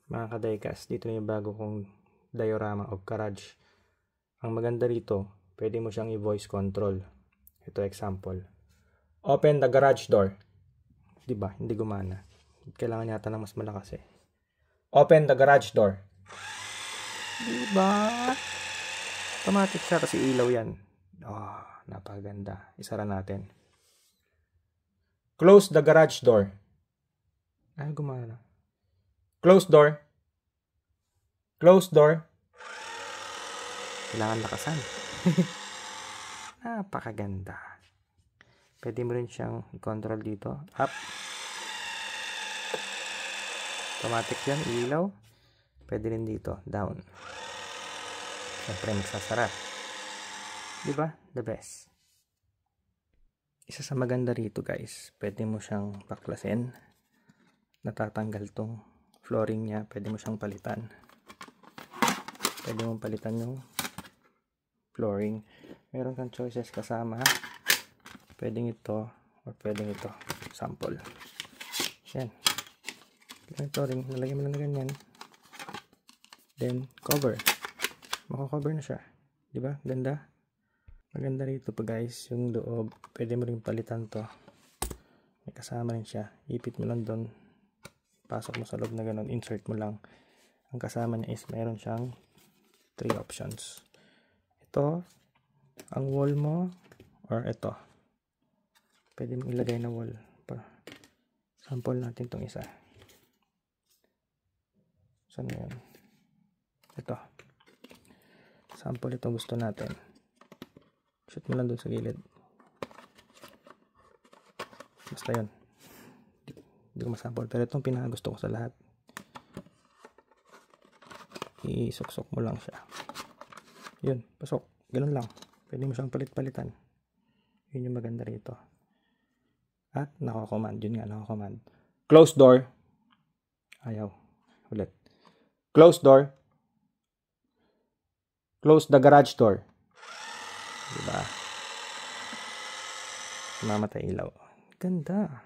Mga ka-diecast, dito na yung bago kong diorama of garage. Ang maganda rito, pwede mo siyang i-voice control. Ito example. Open the garage door. Diba? Hindi gumana. Kailangan yata ng mas malakas eh. Open the garage door. Diba? Automatic siya kasi ilaw yan. Oh, napakaganda. Isara natin. Close the garage door. Ay, gumana. Close door. Close door. Kailangan lakasan. Napakaganda. Pwede mo rin siyang i-control dito. Up. Automatic yan. Ilaw. Pwede rin dito. Down. Siyempre magsasara. Diba? The best. Isa sa maganda rito guys. Pwede mo siyang baklasin. Natatanggal tong flooring niya. Pwede mo siyang palitan. Pwede mong palitan yung flooring. Meron kang choices kasama. Pwedeng ito or pwedeng ito. Sample. Yan. Yung flooring. Nalagyan mo lang na ganyan. Then cover. Mako-cover na siya. Diba? Ganda. Maganda rito pa guys. Yung loob. Pwede mo rin palitan to. May kasama rin siya. Ipit mo lang doon. Pasok mo sa loob na ganun. Insert mo lang. Ang kasama niya is meron siyang 3 options. Ito, ang wall mo, or ito. Pwede mong ilagay na wall. Sample natin itong isa. Saan yun? Ito. Sample ito gusto natin. Shoot mo lang doon sa gilid. Basta yun. Hindi ko masample. Pero itong pinakagusto ko sa lahat. Isuksok mo lang siya. Yun, pasok. Ganun lang. Pwede mo siyang palit-palitan. Yun yung maganda rito. At nakakommand. Yun nga, nakakommand. Close door. Ayaw. Ulit. Close door. Close the garage door. Diba? Mamatay ilaw. Ganda.